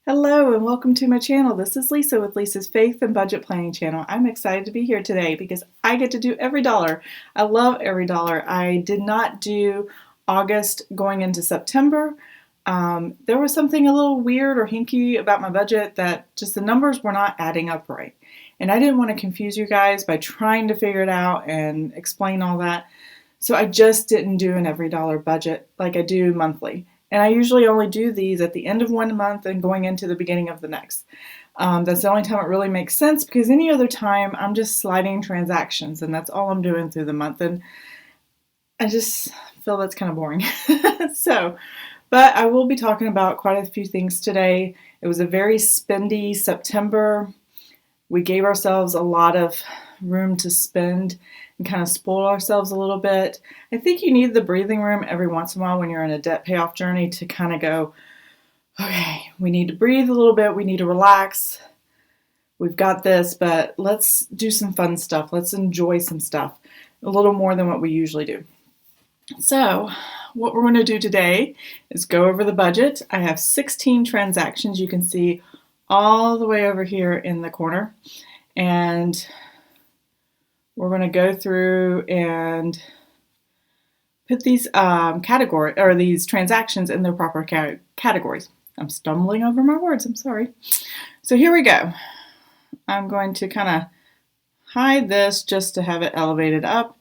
Hello and welcome to my channel. This is Lisa with Lisa's Faith and Budget Planning channel. I'm excited to be here today because I get to do EveryDollar. I love EveryDollar. I did not do August going into September. There was something a little weird or hinky about my budget that just the numbers were not adding up right. And I didn't want to confuse you guys by trying to figure it out and explain all that. So I just didn't do an EveryDollar budget like I do monthly. And I usually only do these at the end of one month and going into the beginning of the next. That's the only time it really makes sense because any other time I'm just sliding transactions and that's all I'm doing through the month. And I just feel that's kind of boring. But I will be talking about quite a few things today. It was a very spendy September. We gave ourselves a lot of room to spend and kind of spoil ourselves a little bit. I think you need the breathing room every once in a while when you're in a debt payoff journey to kind of go, okay, we need to breathe a little bit. We need to relax. We've got this, but let's do some fun stuff. Let's enjoy some stuff a little more than what we usually do. So what we're going to do today is go over the budget. I have 16 transactions. You can see all the way over here in the corner. And we're going to go through and put these these transactions in their proper categories. I'm stumbling over my words. I'm sorry. So here we go. I'm going to kind of hide this just to have it elevated up.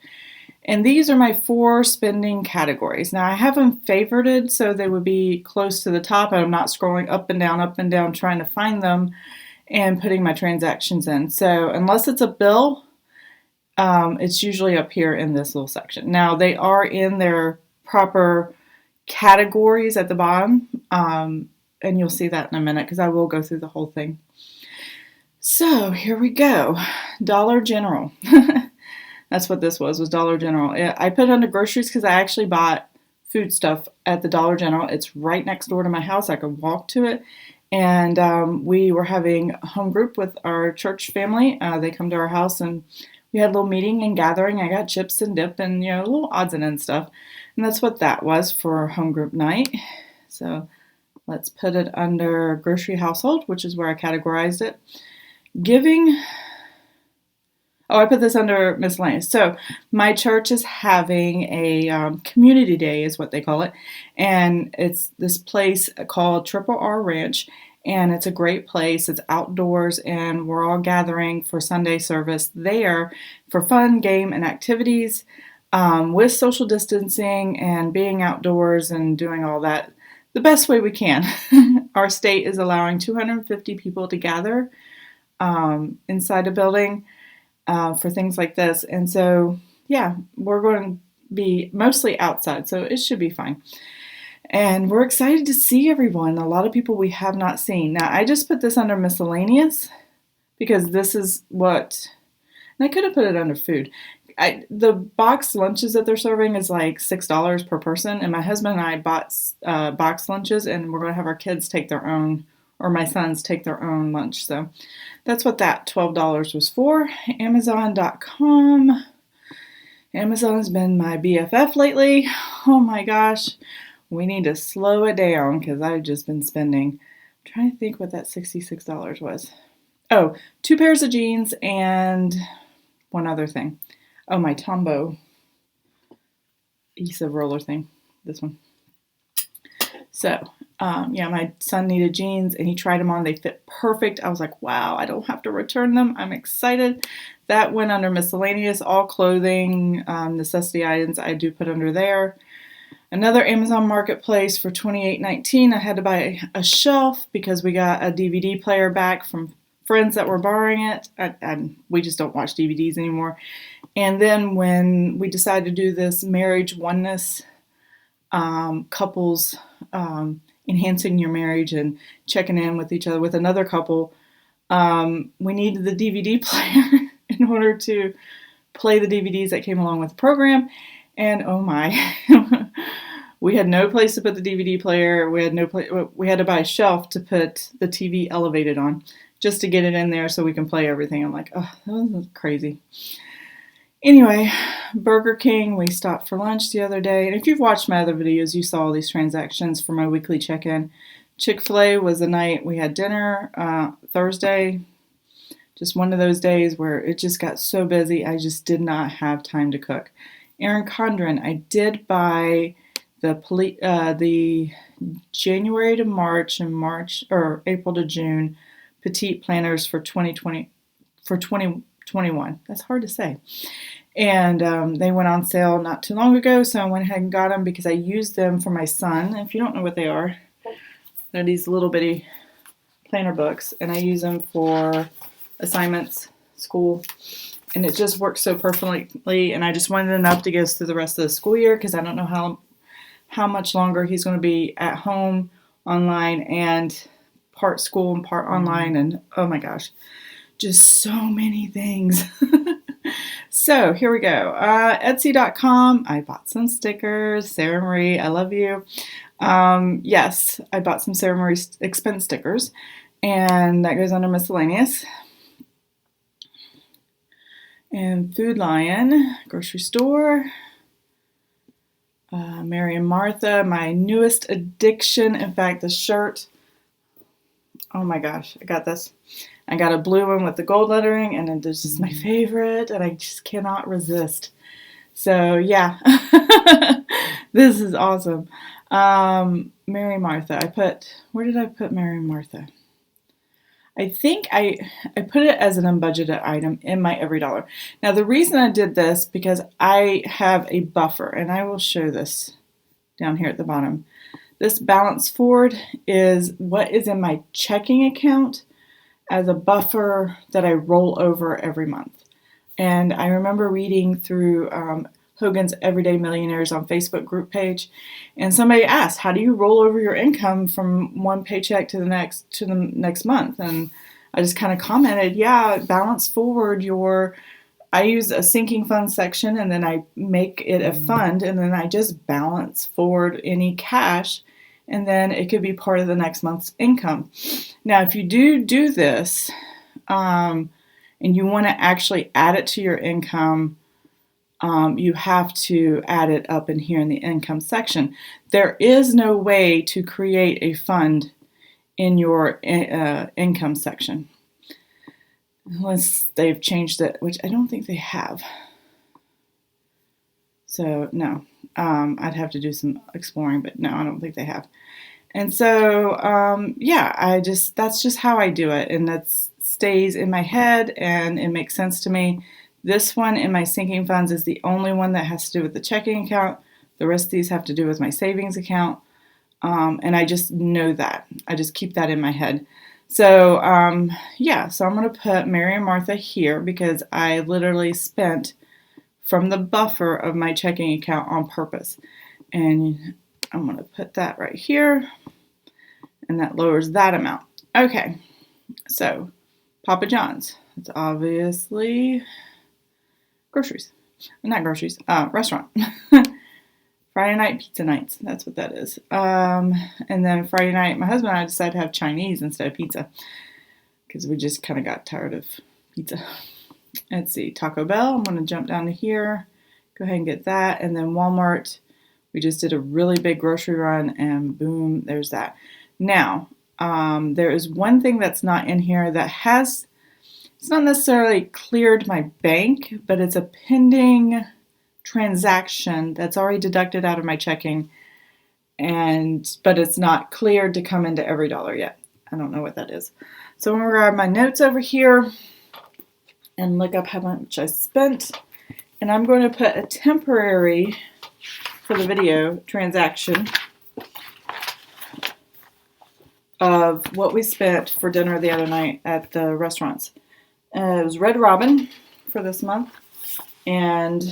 And these are my 4 spending categories. Now I have them favorited so they would be close to the top. I'm not scrolling up and down trying to find them and putting my transactions in. So unless it's a bill, it's usually up here in this little section. Now they are in their proper categories at the bottom, and you'll see that in a minute because I will go through the whole thing. So here we go. Dollar General. That's what this was Dollar General. I put it under groceries because I actually bought food stuff at the Dollar General. It's right next door to my house. I could walk to it. And we were having a home group with our church family. They come to our house and we had a little meeting and gathering. I got chips and dip and, little odds and ends stuff. And that's what that was for home group night. So let's put it under grocery household, which is where I categorized it. Giving. Oh, I put this under miscellaneous. So my church is having a community day is what they call it. And it's this place called Triple R Ranch. And it's a great place. It's outdoors and we're all gathering for Sunday service there for fun, game, and activities with social distancing and being outdoors and doing all that the best way we can. Our state is allowing 250 people to gather inside a building for things like this. And so, yeah, we're going to be mostly outside, so it should be fine. And we're excited to see everyone. A lot of people we have not seen. Now, I just put this under miscellaneous because this is what, and I could have put it under food. The box lunches that they're serving is like $6 per person, and my husband and I bought box lunches, and we're going to have our kids take their own, or my sons take their own lunch. So that's what that $12 was for. Amazon.com. Amazon has been my BFF lately. Oh my gosh. We need to slow it down because I've just been spending. I'm trying to think what that $66 was. Oh, 2 pairs of jeans and one other thing. Oh, my Tombow Issa roller thing. This one. So, my son needed jeans and he tried them on. They fit perfect. I was like, wow, I don't have to return them. I'm excited. That went under miscellaneous. All clothing, necessity items I do put under there. Another Amazon Marketplace for $28.19. I had to buy a shelf because we got a DVD player back from friends that were borrowing it. And we just don't watch DVDs anymore. And then when we decided to do this marriage oneness, couples enhancing your marriage and checking in with each other with another couple, we needed the DVD player in order to play the DVDs that came along with the program. And oh my, we had no place to put the DVD player. We had to buy a shelf to put the TV elevated on just to get it in there so we can play everything. I'm like, oh, that was crazy. Anyway, Burger King, we stopped for lunch the other day. And if you've watched my other videos, you saw all these transactions for my weekly check-in. Chick-fil-A was the night we had dinner. Thursday, just one of those days where it just got so busy, I just did not have time to cook. Erin Condren, I did buy the January to March and April to June petite planners for 2021. That's hard to say. And they went on sale not too long ago, so I went ahead and got them because I used them for my son. If you don't know what they are, they're these little bitty planner books, and I use them for assignments, school, and it just works so perfectly. And I just wanted enough to get us through the rest of the school year because I don't know how much longer he's going to be at home online and part school and part online, and oh my gosh, just so many things. So here we go. Etsy.com. I bought some stickers. Sarah Marie, I love you. Yes, I bought some Sarah Marie expense stickers, and that goes under miscellaneous. And Food Lion, grocery store. Mary and Martha, my newest addiction. In fact, the shirt. Oh my gosh, I got this. I got a blue one with the gold lettering, and it's just my favorite, and I just cannot resist. So yeah, this is awesome. Mary and Martha. Where did I put Mary and Martha? I think I put it as an unbudgeted item in my EveryDollar. Now the reason I did this because I have a buffer, and I will show this down here at the bottom. This balance forward is what is in my checking account as a buffer that I roll over every month. And I remember reading through Hogan's Everyday Millionaires on Facebook group page, and somebody asked, how do you roll over your income from one paycheck to the next month? And I just kind of commented, yeah, balance forward I use a sinking fund section, and then I make it a fund, and then I just balance forward any cash, and then it could be part of the next month's income. Now, if you do this, and you want to actually add it to your income, you have to add it up in here in the income section. There is no way to create a fund in your income section, unless they've changed it, which I don't think they have. So no, I'd have to do some exploring, but no, I don't think they have. And so, yeah, that's just how I do it, and that stays in my head, and it makes sense to me. This one in my sinking funds is the only one that has to do with the checking account. The rest of these have to do with my savings account, and I just know that. I just keep that in my head. So, yeah, so I'm going to put Mary and Martha here because I literally spent from the buffer of my checking account on purpose. And I'm going to put that right here, and that lowers that amount. Okay, so Papa John's. It's obviously groceries. Not groceries, restaurant. Friday night pizza nights. That's what that is. And then Friday night, my husband and I decided to have Chinese instead of pizza because we just kind of got tired of pizza. Let's see, Taco Bell. I'm going to jump down to here. Go ahead and get that. And then Walmart. We just did a really big grocery run, and boom, there's that. Now, there is one thing that's not in here that it's not necessarily cleared my bank, but it's a pending transaction that's already deducted out of my checking, but it's not cleared to come into EveryDollar yet. I don't know what that is. So I'm going to grab my notes over here and look up how much I spent, and I'm going to put a temporary, for the video, transaction of what we spent for dinner the other night at the restaurants. It was Red Robin for this month, and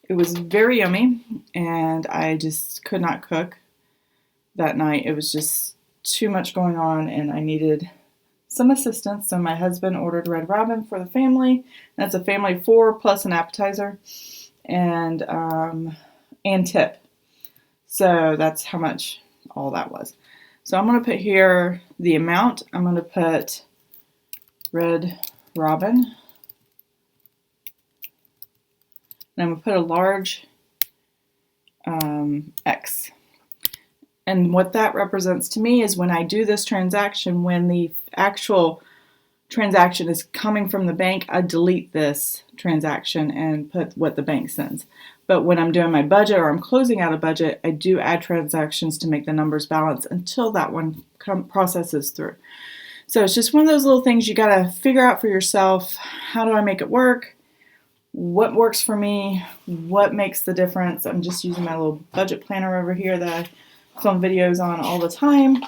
it was very yummy, and I just could not cook that night. It was just too much going on, and I needed some assistance, so my husband ordered Red Robin for the family. That's a family of 4 plus an appetizer, and tip. So that's how much all that was. So I'm going to put here the amount. I'm going to put Red Robin. And I'm going to put a large X. And what that represents to me is when I do this transaction, when the actual transaction is coming from the bank, I delete this transaction and put what the bank sends. But when I'm doing my budget or I'm closing out a budget, I do add transactions to make the numbers balance until that one processes through. So it's just one of those little things you got to figure out for yourself. How do I make it work? What works for me? What makes the difference? I'm just using my little budget planner over here that I film videos on all the time.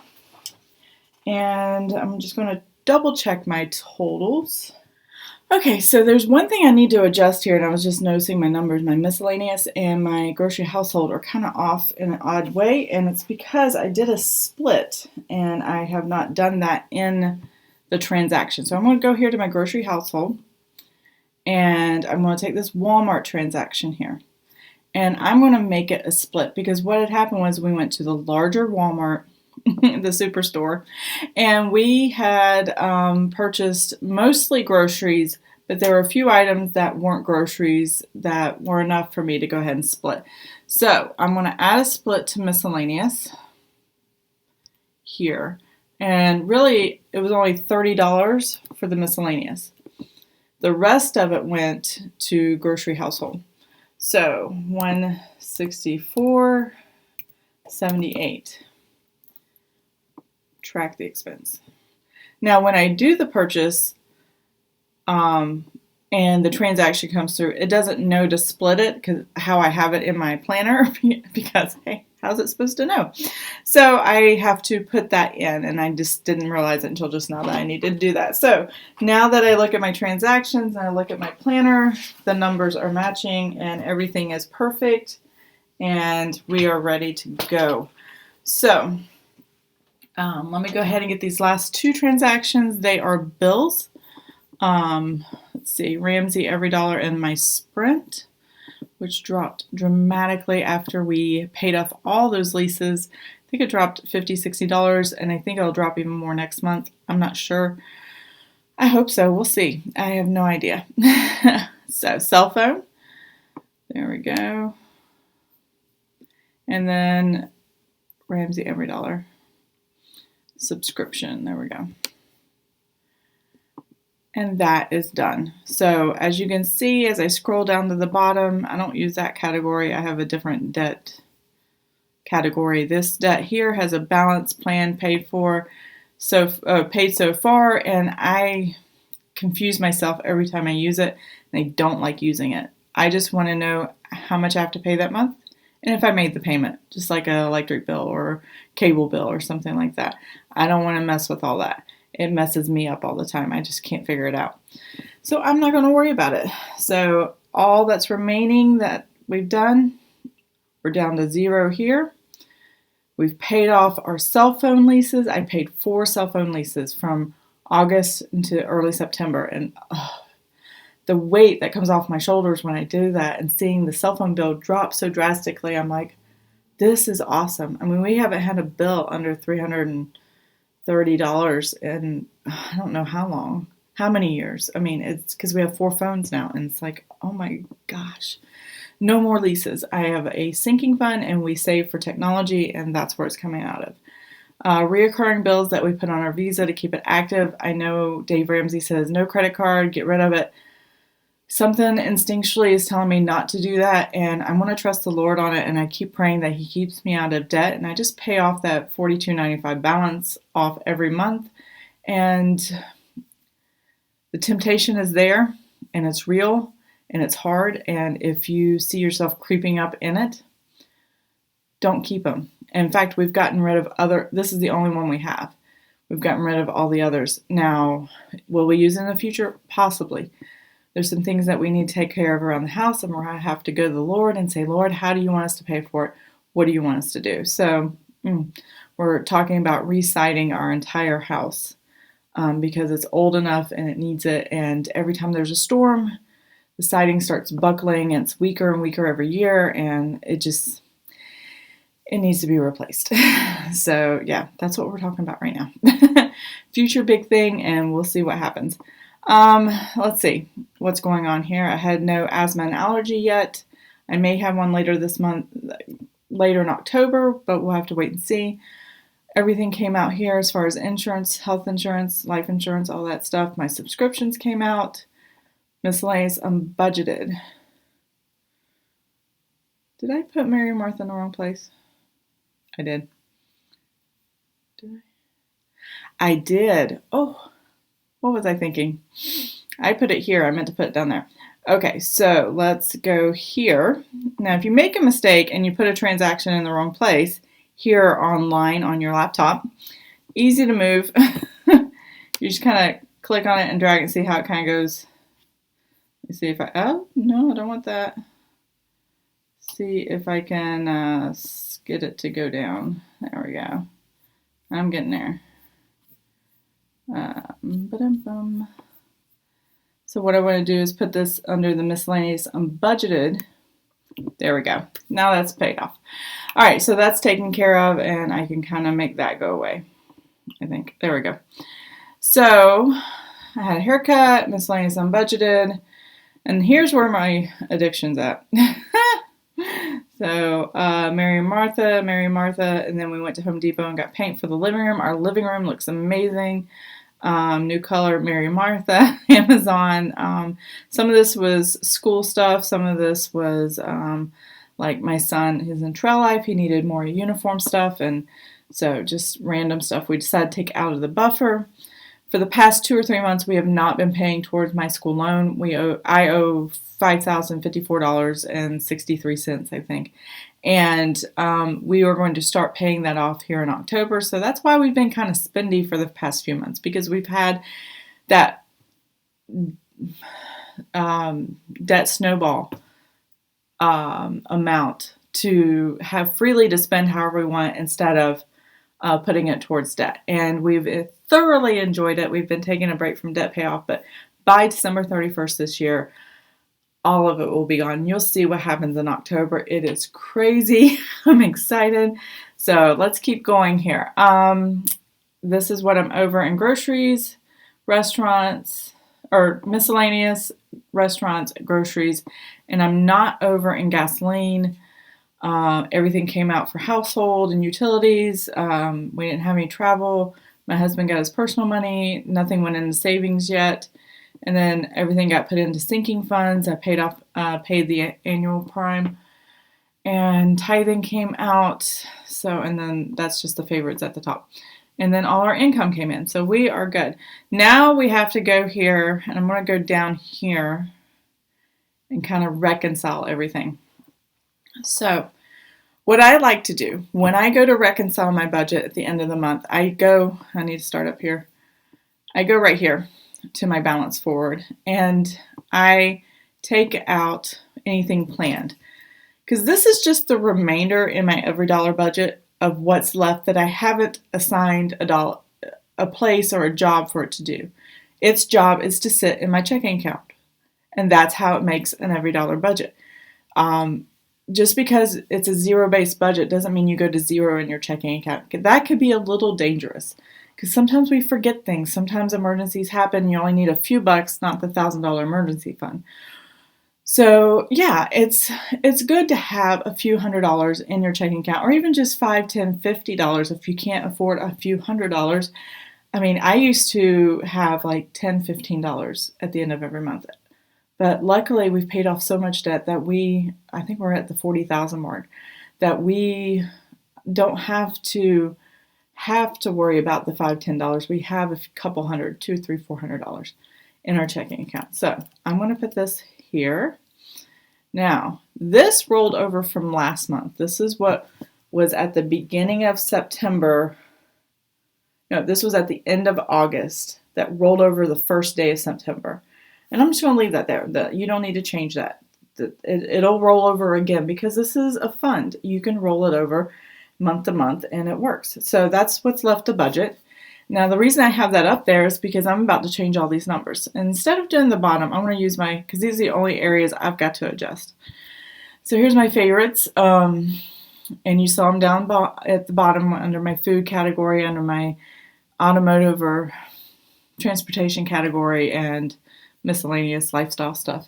And I'm just going to double check my totals. Okay, so there's one thing I need to adjust here, and I was just noticing my numbers. My miscellaneous and my grocery household are kind of off in an odd way, and it's because I did a split, and I have not done that in the transaction. So I'm going to go here to my grocery household, and I'm going to take this Walmart transaction here, and I'm going to make it a split, because what had happened was we went to the larger Walmart, the superstore, and we had purchased mostly groceries, but there were a few items that weren't groceries that were enough for me to go ahead and split. So I'm going to add a split to miscellaneous here, and really it was only $30 for the miscellaneous. The rest of it went to grocery household. So $164.78. Track the expense. Now, when I do the purchase and the transaction comes through, it doesn't know to split it because how I have it in my planner because, hey, how's it supposed to know? So I have to put that in, and I just didn't realize it until just now that I needed to do that. So now that I look at my transactions and I look at my planner, the numbers are matching and everything is perfect, and we are ready to go. So let me go ahead and get these last two transactions. They are bills. Let's see, Ramsey, EveryDollar, and my Sprint, which dropped dramatically after we paid off all those leases. I think it dropped $50, $60, and I think it'll drop even more next month. I'm not sure. I hope so. We'll see. I have no idea. So, cell phone. There we go. And then Ramsey, EveryDollar. Subscription. There we go. And that is done. So as you can see, as I scroll down to the bottom, I don't use that category. I have a different debt category. This debt here has a balance plan paid for, paid so far, and I confuse myself every time I use it, and I don't like using it. I just want to know how much I have to pay that month, and if I made the payment, just like an electric bill or cable bill or something like that. I don't want to mess with all that. It messes me up all the time. I just can't figure it out. So I'm not going to worry about it. So all that's remaining that we've done, we're down to zero here. We've paid off our cell phone leases. I paid 4 cell phone leases from August into early September. And the weight that comes off my shoulders when I do that and seeing the cell phone bill drop so drastically, I'm like, this is awesome. I mean, we haven't had a bill under $330 in I don't know how long, how many years. I mean, it's because we have 4 phones now, and it's like, oh my gosh, no more leases. I have a sinking fund, and we save for technology, and that's where it's coming out of. Reoccurring bills that we put on our Visa to keep it active. I know Dave Ramsey says no credit card, get rid of it. Something instinctually is telling me not to do that, and I'm going to trust the Lord on it, and I keep praying that He keeps me out of debt, and I just pay off that $42.95 balance off every month, and the temptation is there, and it's real, and it's hard, and if you see yourself creeping up in it, don't keep them. In fact, we've gotten rid of this is the only one we have. We've gotten rid of all the others. Now, will we use it in the future? Possibly. There's some things that we need to take care of around the house, and we're going to have to go to the Lord and say, Lord, how do you want us to pay for it? What do you want us to do? So we're talking about re-siding our entire house because it's old enough and it needs it. And every time there's a storm, the siding starts buckling, and it's weaker and weaker every year, and it needs to be replaced. So yeah, that's what we're talking about right now. Future big thing, and we'll see what happens. Let's see what's going on here. I had no asthma and allergy yet. I may have one later this month. later in October, but we'll have to wait and see. Everything came out here as far as insurance, health insurance, life insurance, all that stuff. My subscriptions came out. Miscellaneous unbudgeted. Did I put Mary and Martha in the wrong place? I did. Did I? I did. Oh, what was I thinking? I put it here. I meant to put it down there. Okay, so let's go here. Now, if you make a mistake and you put a transaction in the wrong place, here online on your laptop, easy to move. You just kind of click on it and drag and see how it kind of goes. Let me see if oh, no, I don't want that. See if I can get it to go down. There we go. I'm getting there. So what I want to do is put this under the miscellaneous unbudgeted. There we go. Now that's paid off. All right, so that's taken care of, and I can kind of make that go away, I think. There we go. So I had a haircut, miscellaneous unbudgeted, and here's where my addiction's at. So Mary and Martha, and then we went to Home Depot and got paint for the living room. Our living room looks amazing. New color, Mary and Martha, Amazon. Some of this was school stuff. Some of this was like my son, he's in trail life. He needed more uniform stuff, and so just random stuff we decided to take out of the buffer. For the past 2 or 3 months, we have not been paying towards my school loan. I owe $5,054.63, I think. And we are going to start paying that off here in October. So that's why we've been kind of spendy for the past few months, because we've had that debt snowball amount to have freely to spend however we want instead of putting it towards debt. And we've thoroughly enjoyed it. We've been taking a break from debt payoff, but by December 31st this year, all of it will be gone. You'll see what happens in October. It is crazy. I'm excited. So let's keep going here. This is what I'm over in groceries, restaurants, or miscellaneous, restaurants, groceries, and I'm not over in gasoline. Everything came out for household and utilities. We didn't have any travel. My husband got his personal money. Nothing went into savings yet. And then everything got put into sinking funds. I paid the annual prime. And tithing came out. So, and then that's just the favorites at the top. And then all our income came in. So we are good. Now we have to go here, and I'm going to go down here and kind of reconcile everything. So what I like to do when I go to reconcile my budget at the end of the month, I need to start up here. I go right here to my balance forward, and I take out anything planned, because this is just the remainder in my EveryDollar budget of what's left that I haven't assigned a place or a job for it to do. Its job is to sit in my checking account, and that's how it makes an EveryDollar budget. Just because it's a zero-based budget doesn't mean you go to zero in your checking account. That could be a little dangerous, because sometimes we forget things. Sometimes emergencies happen. You only need a few bucks, not the $1,000 emergency fund. So yeah, it's good to have a few $100s in your checking account, or even just $5, $10, $50 if you can't afford a few $100s. I mean, I used to have like $10, $15 at the end of every month. But luckily, we've paid off so much debt that I think we're at the 40,000 mark, that we don't have to worry about the $5, $10. We have a couple hundred, $200, $300, $400 in our checking account. So I'm going to put this here. Now, this rolled over from last month. This is what was at the beginning of September. No, this was at the end of August that rolled over the first day of September. And I'm just going to leave that there. You don't need to change that. It'll roll over again, because this is a fund. You can roll it over month to month, and it works. So that's what's left to budget. Now, the reason I have that up there is because I'm about to change all these numbers. And instead of doing the bottom, I'm going to use because these are the only areas I've got to adjust. So here's my favorites. And you saw them down at the bottom under my food category, under my automotive or transportation category, and miscellaneous lifestyle stuff.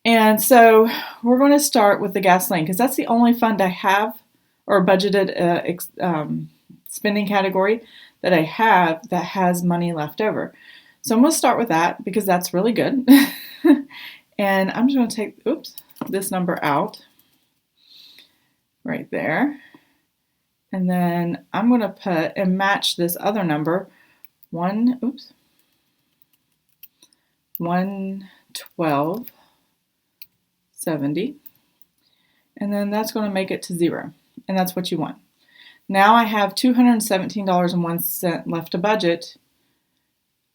And so we're going to start with the gasoline, because that's the only fund I have or budgeted spending category that I have that has money left over. So I'm going to start with that because that's really good. And I'm just going to take, this number out right there. And then I'm going to put and match this other number, 112.70. And then that's going to make it to 0. And that's what you want. Now I have $217.01 left to budget.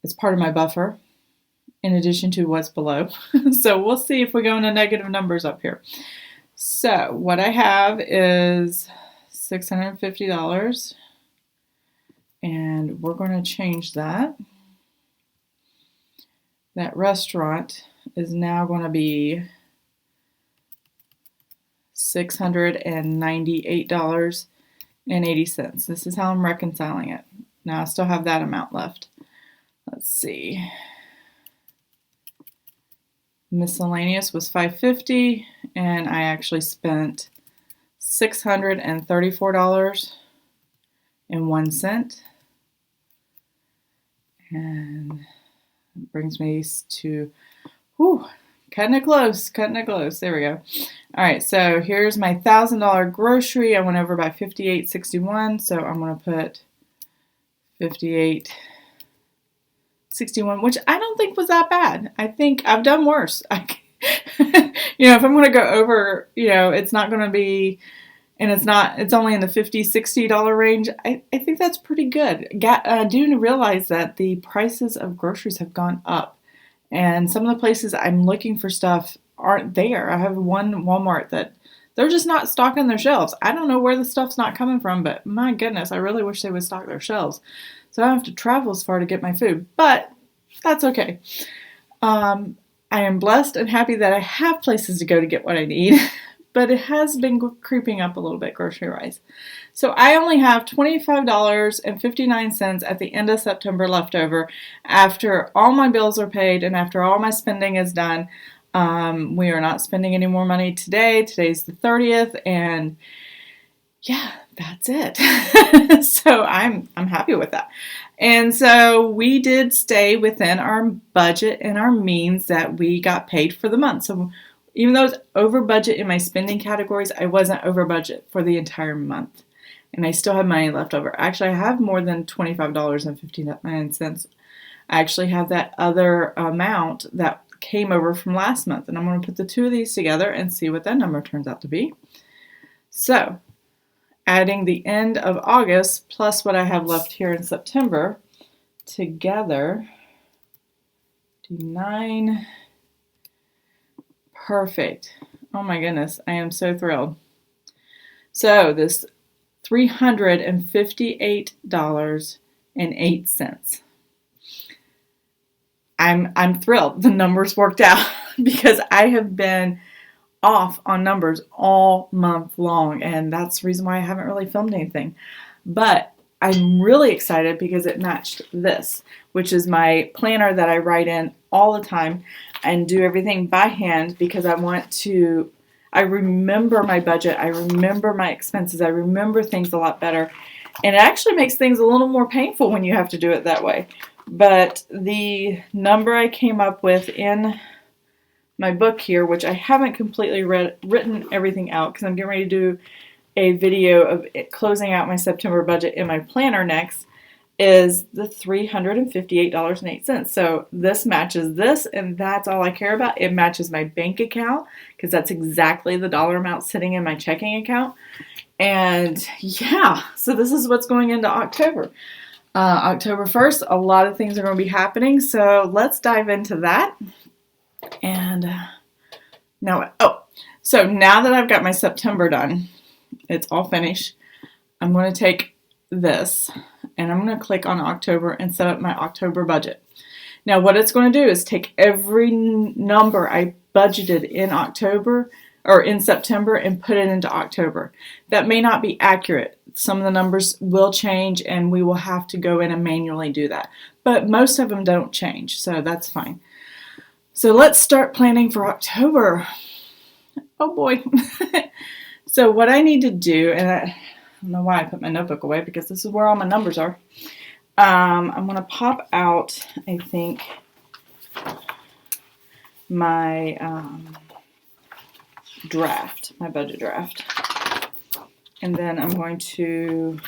It's part of my buffer, in addition to what's below. So we'll see if we go into negative numbers up here. So what I have is $650, and we're going to change that. That restaurant is now going to be $698.80. This is how I'm reconciling it. Now I still have that amount left. Let's see. Miscellaneous was $550, and I actually spent $634.01. And it brings me to, cutting it close. There we go. All right, so here's my $1,000 grocery. I went over by $58.61, so I'm going to put $58.61, which I don't think was that bad. I think I've done worse. If I'm going to go over, it's not going to be, and it's only in the $50, $60 range. I think that's pretty good. I do realize that the prices of groceries have gone up, and some of the places I'm looking for stuff aren't there. I have one Walmart that they're just not stocking their shelves. I don't know where the stuff's not coming from, but my goodness, I really wish they would stock their shelves. So I don't have to travel as far to get my food, but that's okay. I am blessed and happy that I have places to go to get what I need, but it has been creeping up a little bit grocery-wise. So I only have $25.59 at the end of September left over after all my bills are paid and after all my spending is done. We are not spending any more money today. Today's the 30th, and yeah, that's it. So I'm happy with that. And so we did stay within our budget and our means that we got paid for the month. So even though it's over budget in my spending categories, I wasn't over budget for the entire month. And I still have money left over. Actually, I have more than $25.59. I actually have that other amount that came over from last month. And I'm going to put the two of these together and see what that number turns out to be. So adding the end of August plus what I have left here in September together, do 9. Perfect. Oh my goodness, I am so thrilled. So this $358.08. I'm thrilled. The numbers worked out because I have been off on numbers all month long, and that's the reason why I haven't really filmed anything. But I'm really excited because it matched this, which is my planner that I write in all the time and do everything by hand because I remember my budget, I remember my expenses, I remember things a lot better, and it actually makes things a little more painful when you have to do it that way. But the number I came up with in my book here, which I haven't completely written everything out because I'm getting ready to do a video of closing out my September budget in my planner next, is the $358.08. So this matches this, and that's all I care about. It matches my bank account because that's exactly the dollar amount sitting in my checking account. And yeah, so this is what's going into October. October 1st, a lot of things are going to be happening. So let's dive into that. And so now that I've got my September done, it's all finished. I'm going to take this and I'm going to click on October and set up my October budget. Now what it's going to do is take every number I budgeted in October or in September and put it into October. That may not be accurate. Some of the numbers will change and we will have to go in and manually do that. But most of them don't change, so that's fine. So let's start planning for October. Oh boy. So what I need to do, and I don't know why I put my notebook away because this is where all my numbers are. I'm going to pop out, I think, my draft, my budget draft. And then I'm going to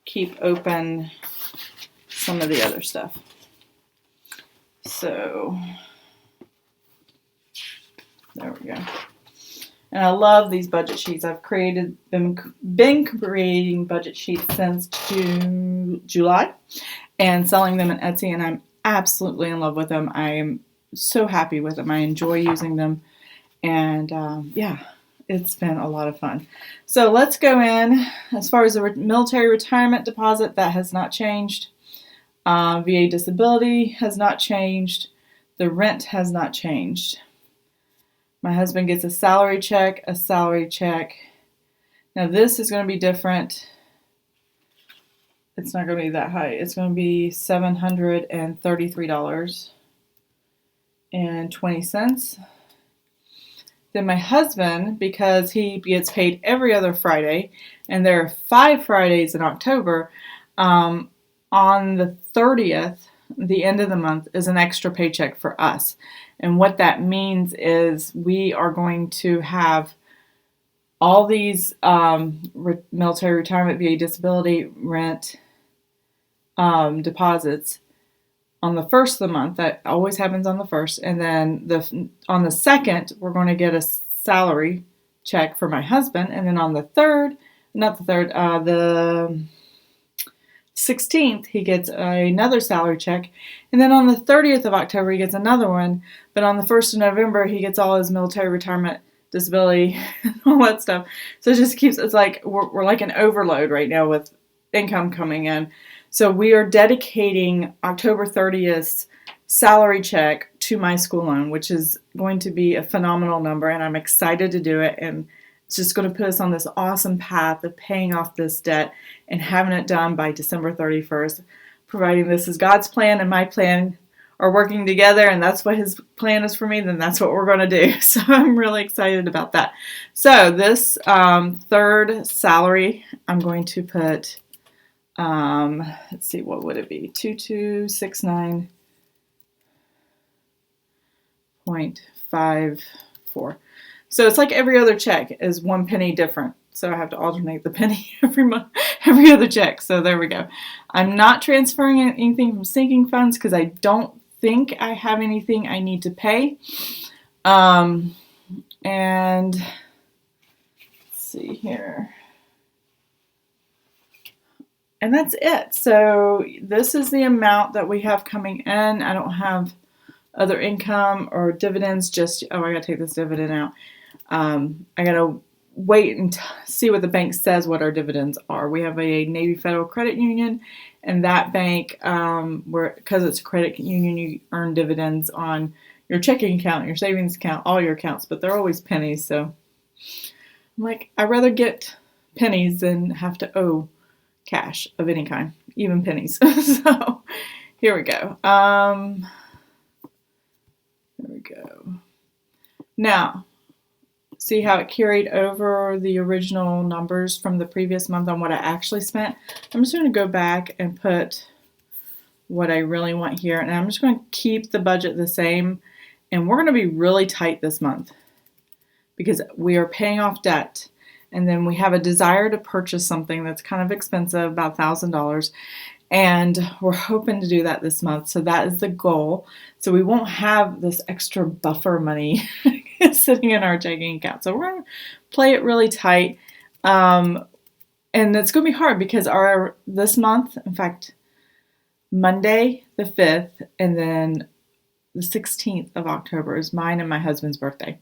keep open some of the other stuff. So there we go. And I love these budget sheets. I've been creating budget sheets since July and selling them on Etsy, and I'm absolutely in love with them. I am so happy with them. I enjoy using them, and yeah, it's been a lot of fun. So let's go in. As far as the military retirement deposit, that has not changed. VA disability has not changed. The rent has not changed. My husband gets a salary check, a salary check. Now this is going to be different. It's not going to be that high. It's going to be $733.20. Then my husband, because he gets paid every other Friday, and there are 5 Fridays in October, on the 30th, the end of the month, is an extra paycheck for us. And what that means is we are going to have all these military retirement, VA disability, rent deposits on the first of the month. That always happens on the first. And then on the second, we're going to get a salary check for my husband. And then on the the 16th, he gets another salary check. And then on the 30th of October, he gets another one. But on the 1st of November, he gets all his military retirement, disability, all that stuff. So it just keeps, it's like, we're like an overload right now with income coming in. So we are dedicating October 30th's salary check to my school loan, which is going to be a phenomenal number, and I'm excited to do it. And it's just going to put us on this awesome path of paying off this debt and having it done by December 31st, providing this is God's plan and my plan are working together, and that's what his plan is for me, then that's what we're going to do. So I'm really excited about that. So this third salary, I'm going to put, let's see, what would it be? 2269.54. So it's like every other check is 1 penny different. So I have to alternate the penny every month, every other check. So there we go. I'm not transferring anything from sinking funds because I don't think I have anything I need to pay. And let's see here. And that's it. So this is the amount that we have coming in. I don't have other income or dividends. Just, oh, I got to take this dividend out. I got to wait and see what the bank says what our dividends are. We have a Navy Federal Credit Union, and that bank, because it's a credit union, you earn dividends on your checking account, your savings account, all your accounts, but they're always pennies. So I'm like, I'd rather get pennies than have to owe cash of any kind, even pennies. So here we go. There we go. Now, see how it carried over the original numbers from the previous month on what I actually spent? I'm just going to go back and put what I really want here, and I'm just going to keep the budget the same, and we're going to be really tight this month because we are paying off debt, and then we have a desire to purchase something that's kind of expensive, about $1,000, and we're hoping to do that this month. So that is the goal. So we won't have this extra buffer money sitting in our checking account. So we're going to play it really tight. And it's going to be hard because this month, in fact, Monday the 5th and then the 16th of October is mine and my husband's birthday.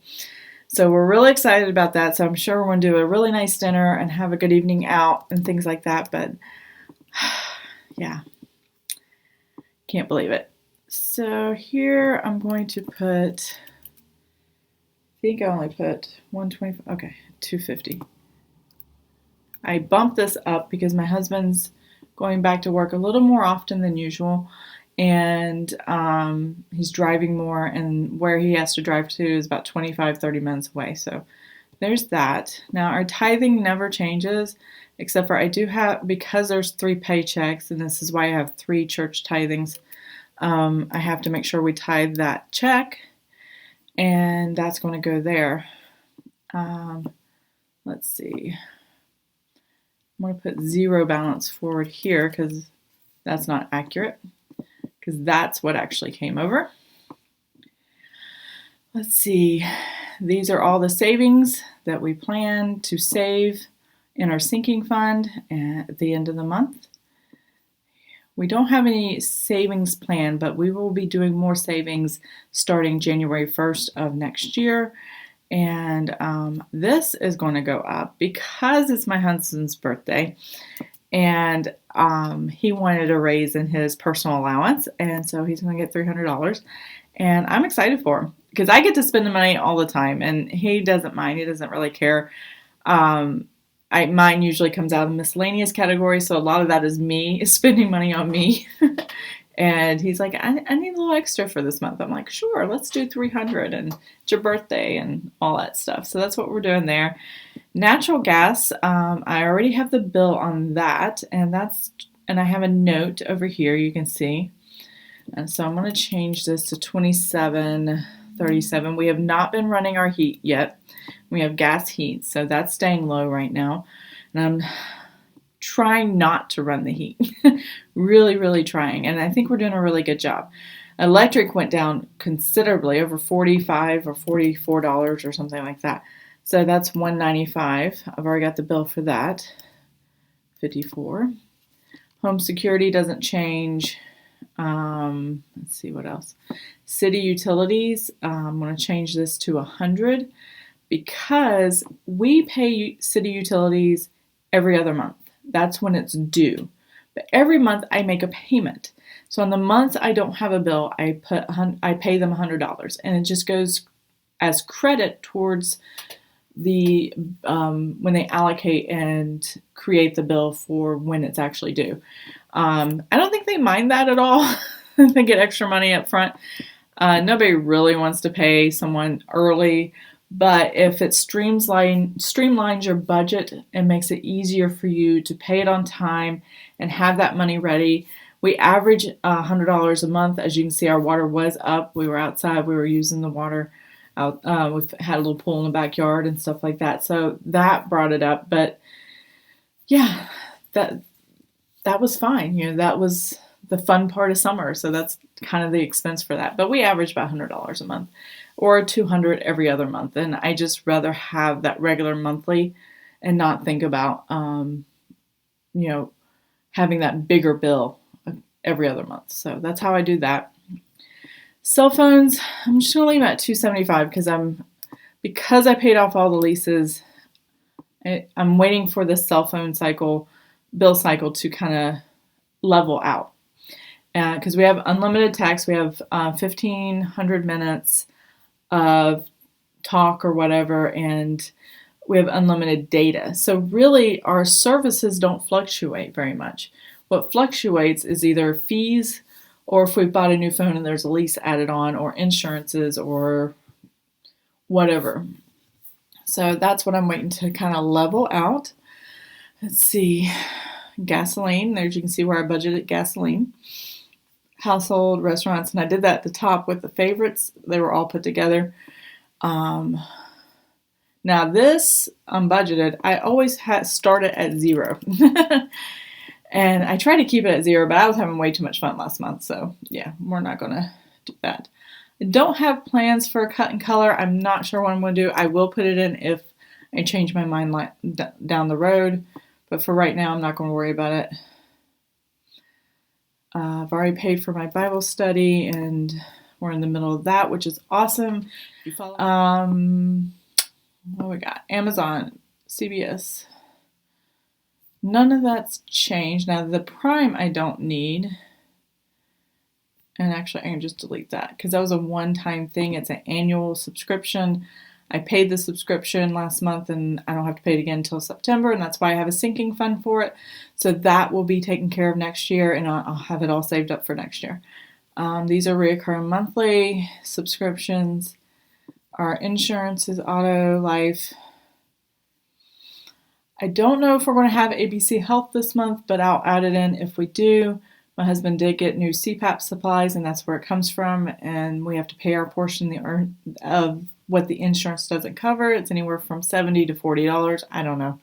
So we're really excited about that. So I'm sure we're going to do a really nice dinner and have a good evening out and things like that. But yeah, can't believe it. So here I'm going to put, I think I only put 125, okay, 250. I bumped this up because my husband's going back to work a little more often than usual, and he's driving more, and where he has to drive to is about 25-30 minutes away. So there's that. Now our tithing never changes, except for I do have, because there's 3 paychecks, and this is why I have 3 church tithings. I have to make sure we tithe that check, and that's going to go there. Let's see. I'm going to put 0 balance forward here because that's not accurate, because that's what actually came over. Let's see. These are all the savings that we plan to save in our sinking fund at the end of the month. We don't have any savings plan, but we will be doing more savings starting January 1st of next year. And this is going to go up because it's my husband's birthday, and he wanted a raise in his personal allowance, and so he's going to get $300. And I'm excited for him because I get to spend the money all the time, and he doesn't mind. He doesn't really care. Mine usually comes out of the miscellaneous category, so a lot of that is me spending money on me. And he's like, I need a little extra for this month. I'm like, sure, let's do $300, and it's your birthday and all that stuff. So that's what we're doing there. Natural gas, I already have the bill on that, and I have a note over here you can see. And so I'm going to change this to $27.37. We have not been running our heat yet. We have gas heat, so that's staying low right now. And I'm trying not to run the heat. Really, really trying. And I think we're doing a really good job. Electric went down considerably, over $45 or $44 or something like that. So that's $195. I've already got the bill for that. $54. Home security doesn't change. Let's see what else. City utilities, I'm going to change this to $100 because we pay city utilities every other month. That's when it's due. But every month I make a payment. So on the months I don't have a bill, I pay them $100, and it just goes as credit towards the when they allocate and create the bill for when it's actually due. I don't think they mind that at all. They get extra money up front. Nobody really wants to pay someone early, but if it streamlines your budget and makes it easier for you to pay it on time and have that money ready. We average $100 a month. As you can see, our water was up. We were outside. We were using the water out. We've had a little pool in the backyard and stuff like that. So that brought it up. But yeah, that was fine. That was the fun part of summer. So that's kind of the expense for that. But we average about $100 a month, or $200 every other month. And I just rather have that regular monthly and not think about, having that bigger bill every other month. So that's how I do that. Cell phones, I'm just going to leave at $275 because I paid off all the leases. I'm waiting for this cell phone bill cycle to kind of level out. Because we have unlimited text, we have 1,500 minutes of talk or whatever, and we have unlimited data. So really, our services don't fluctuate very much. What fluctuates is either fees, or if we bought a new phone and there's a lease added on, or insurances, or whatever. So that's what I'm waiting to kind of level out. Let's see. Gasoline. There you can see where I budgeted gasoline. Household, restaurants, and I did that at the top with the favorites. They were all put together. Now this unbudgeted, I always start it at 0. And I try to keep it at 0, but I was having way too much fun last month. So yeah, we're not going to do that. I don't have plans for a cut and color. I'm not sure what I'm going to do. I will put it in if I change my mind down the road. But for right now, I'm not going to worry about it. I've already paid for my Bible study, and we're in the middle of that, which is awesome. What we got? Amazon, CBS. None of that's changed. Now, the Prime I don't need. And actually, I can just delete that because that was a one-time thing. It's an annual subscription. I paid the subscription last month, and I don't have to pay it again until September, and that's why I have a sinking fund for it. So that will be taken care of next year, and I'll have it all saved up for next year. These are recurring monthly subscriptions. Our insurance is auto, life, I don't know if we're going to have ABC Health this month, but I'll add it in if we do. My husband did get new CPAP supplies, and that's where it comes from, and we have to pay our portion of what the insurance doesn't cover. It's anywhere from $70 to $40. I don't know.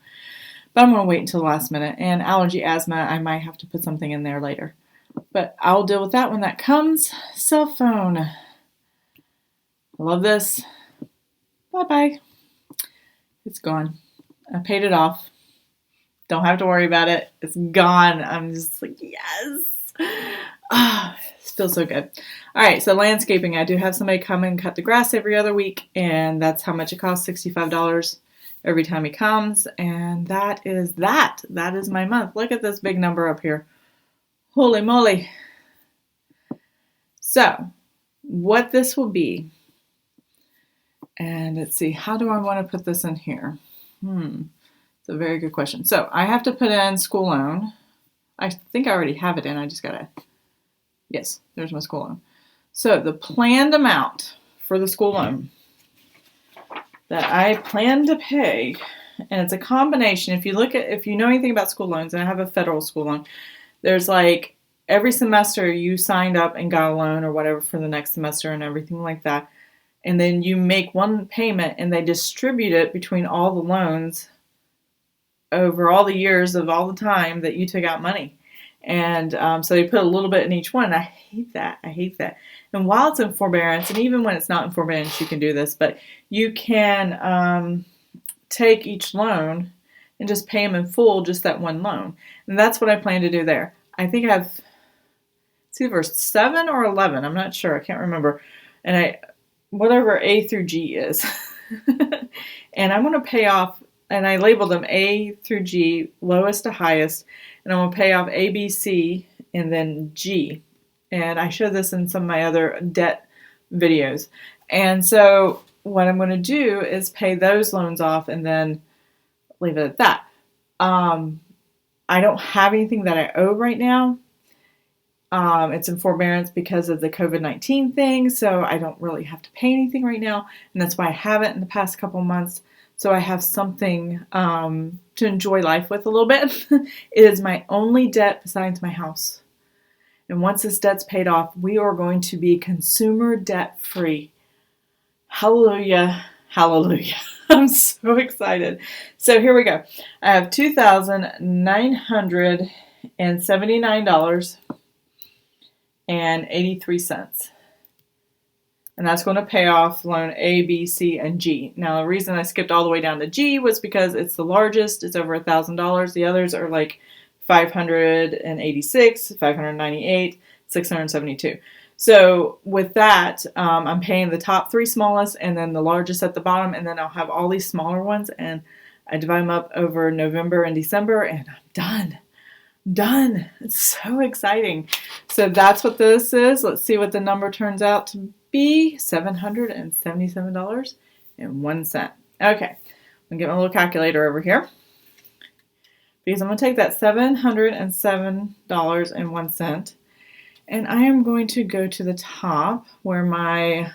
But I'm going to wait until the last minute. And allergy asthma, I might have to put something in there later. But I'll deal with that when that comes. Cell phone. I love this. Bye-bye. It's gone. I paid it off. Don't have to worry about it. It's gone. I'm just like, yes. Ah, it feels so good. All right, so landscaping. I do have somebody come and cut the grass every other week, and that's how much it costs, $65 every time he comes. And that is that. That is my month. Look at this big number up here. Holy moly. So, what this will be, and let's see, how do I want to put this in here? It's a very good question. So, I have to put in school loan. I think I already have it in. I just got to, yes, there's my school loan. So, the planned amount for the school loan that I plan to pay, and it's a combination. If you know anything about school loans, and I have a federal school loan, there's like every semester you signed up and got a loan or whatever for the next semester and everything like that. And then you make one payment and they distribute it between all the loans over all the years of all the time that you took out money. And so they put a little bit in each one. I hate that. And while it's in forbearance, and even when it's not in forbearance, you can do this, but you can take each loan and just pay them in full, just that one loan. And that's what I plan to do there. I think I have, it's either 7 or 11. I'm not sure. I can't remember. And whatever A through G is. And I'm going to pay off, and I labeled them A through G, lowest to highest. And I'm going to pay off A, B, C, and then G. And I show this in some of my other debt videos. And so what I'm going to do is pay those loans off and then leave it at that. I don't have anything that I owe right now. It's in forbearance because of the COVID-19 thing, so I don't really have to pay anything right now, and that's why I haven't in the past couple months, so I have something to enjoy life with a little bit. It is my only debt besides my house, and once this debt's paid off, we are going to be consumer debt free. Hallelujah, hallelujah. I'm so excited. So here we go. I have $2,979.83. And that's going to pay off loan A, B, C, and G. Now, the reason I skipped all the way down to G was because it's the largest. It's over $1,000. The others are like $586, $598, $672. So with that, I'm paying the top 3 smallest and then the largest at the bottom, and then I'll have all these smaller ones, and I divide them up over November and December, and I'm done. It's so exciting. So that's what this is. Let's see what the number turns out to be. $777.01. Okay, I'm gonna get my little calculator over here, because I'm gonna take that $707.01, and I am going to go to the top where my,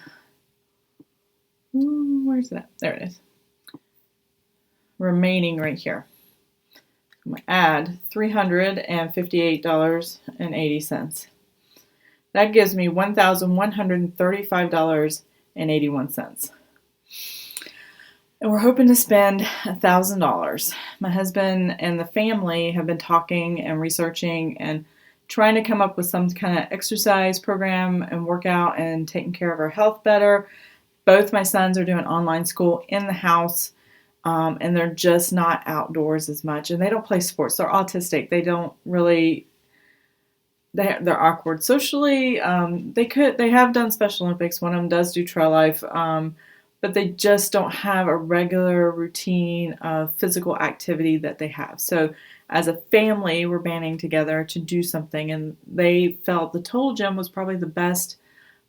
where's that? There it is. Remaining right here. I'm going to add $358.80. That gives me $1,135.81. And we're hoping to spend $1,000. My husband and the family have been talking and researching and trying to come up with some kind of exercise program and workout and taking care of our health better. Both my sons are doing online school in the house, and they're just not outdoors as much. And they don't play sports. They're autistic. They don't really, they're awkward socially. They have done Special Olympics. One of them does do trail life, but they just don't have a regular routine of physical activity that they have. So as a family, we're banding together to do something, and they felt the Total Gym was probably the best,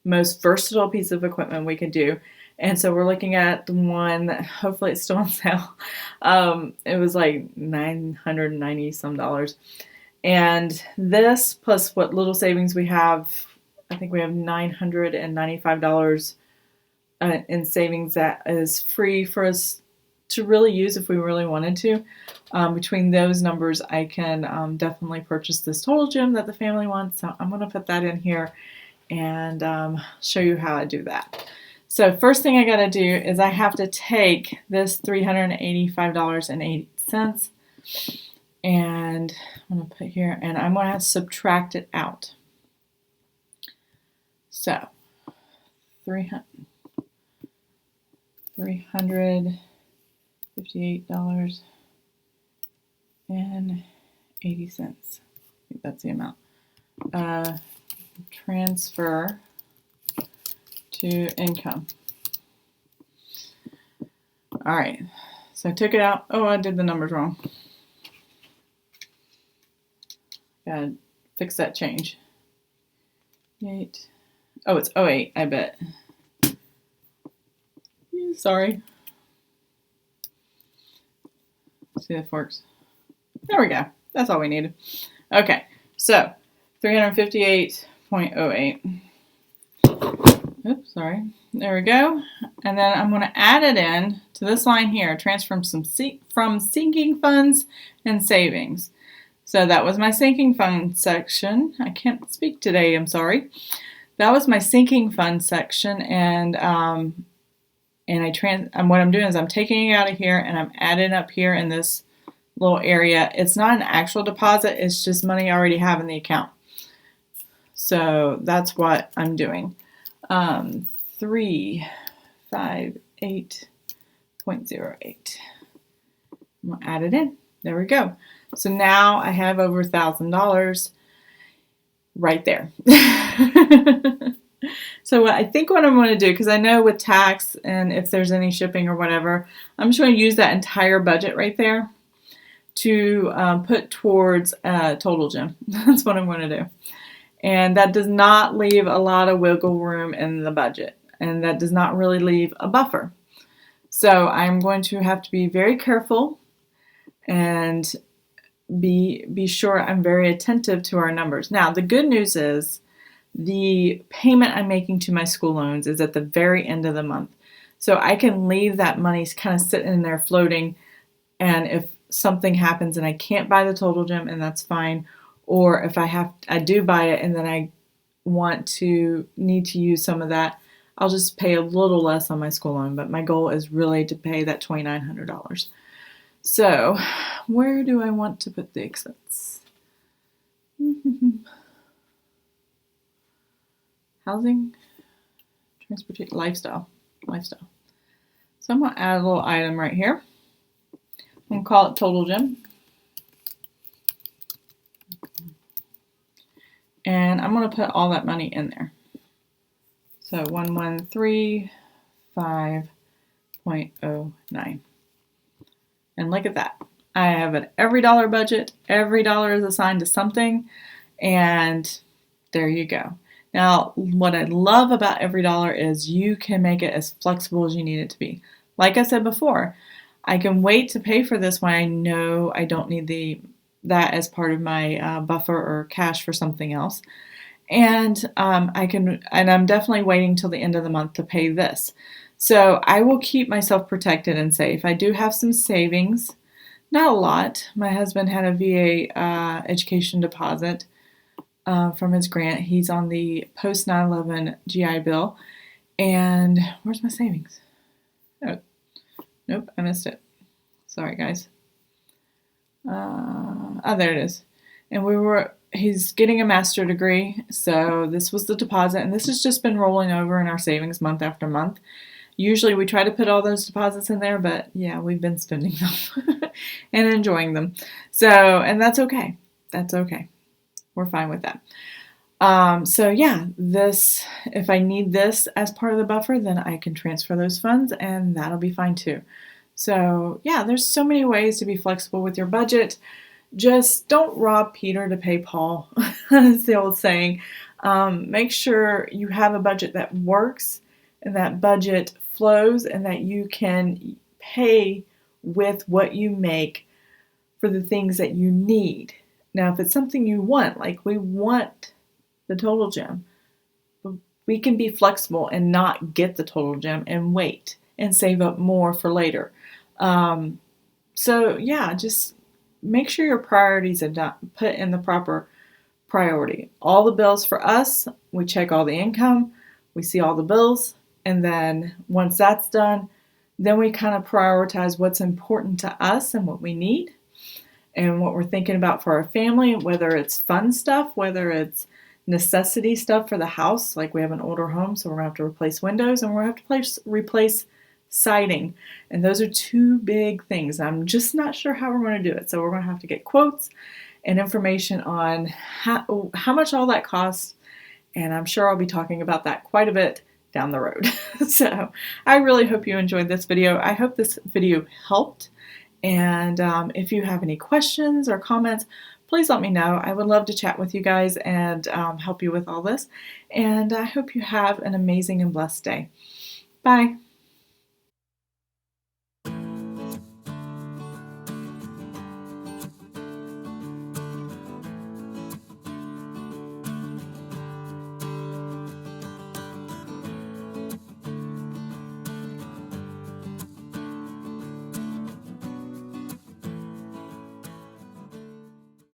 most versatile piece of equipment we could do. And so we're looking at the one that hopefully it's still on sale. It was like $990 some dollars. And this plus what little savings we have, I think we have $995 in savings that is free for us to really use if we really wanted to. Between those numbers, I can definitely purchase this total gym that the family wants. So I'm going to put that in here and show you how I do that. So first thing I got to do is I have to take this $385.80 and I'm going to put here, and I'm going to subtract it out. So $358.80. I think that's the amount. Transfer to income. All right, so I took it out. Oh, I did the numbers wrong. Gotta fix that change. 8. Oh, it's 08, I bet. Sorry. See if it works. There we go. That's all we needed. Okay, so 358.08. Oops, sorry. There we go. And then I'm going to add it in to this line here, transfer from sinking funds and savings. So that was my sinking fund section. I can't speak today, I'm sorry. That was my sinking fund section, and what I'm doing is I'm taking it out of here and I'm adding up here in this little area. It's not an actual deposit, it's just money I already have in the account. So that's what I'm doing. 358.08. I'm going to add it in. There we go. So now I have over $1,000 right there. So I think what I'm going to do, because I know with tax and if there's any shipping or whatever, I'm just going to use that entire budget right there to put towards total gym. That's what I'm going to do. And that does not leave a lot of wiggle room in the budget. And that does not really leave a buffer. So I'm going to have to be very careful and be sure I'm very attentive to our numbers. Now, the good news is the payment I'm making to my school loans is at the very end of the month. So I can leave that money kind of sitting in there floating, and if something happens and I can't buy the total gym, and that's fine, or if I do buy it and then I need to use some of that, I'll just pay a little less on my school loan, but my goal is really to pay that $2,900. So where do I want to put the expense? Housing, transportation, lifestyle. So I'm going to add a little item right here. I'm going to call it total gym. And I'm going to put all that money in there. So 1135.09. And look at that. I have an EveryDollar budget. Every dollar is assigned to something. And there you go. Now, what I love about EveryDollar is you can make it as flexible as you need it to be. Like I said before, I can wait to pay for this when I know I don't need that as part of my buffer or cash for something else. And I'm definitely waiting till the end of the month to pay this. So I will keep myself protected and safe. I do have some savings, not a lot. My husband had a VA education deposit from his grant. He's on the post 9/11 GI Bill. And where's my savings? Oh, nope, I missed it. Sorry, guys. There it is. And he's getting a master's degree, so this was the deposit, and this has just been rolling over in our savings month after month. Usually we try to put all those deposits in there, but yeah, we've been spending them and enjoying them. So, and that's okay. That's okay. We're fine with that. So yeah, if I need this as part of the buffer, then I can transfer those funds and that'll be fine too. So yeah, there's so many ways to be flexible with your budget. Just don't rob Peter to pay Paul. That's the old saying. Make sure you have a budget that works and that budget flows and that you can pay with what you make for the things that you need. Now, if it's something you want, like we want the total gym, we can be flexible and not get the total gym and wait and save up more for later. So yeah, just make sure your priorities are put in the proper priority. All the bills for us, we check all the income, we see all the bills, and then once that's done, then we kind of prioritize what's important to us and what we need and what we're thinking about for our family, whether it's fun stuff, whether it's necessity stuff for the house, like we have an older home, so we're going to have to replace windows and we're going to have to replace siding. And those are two big things. I'm just not sure how we're going to do it. So we're going to have to get quotes and information on how much all that costs. And I'm sure I'll be talking about that quite a bit down the road. So I really hope you enjoyed this video. I hope this video helped. And if you have any questions or comments, please let me know. I would love to chat with you guys and help you with all this. And I hope you have an amazing and blessed day. Bye.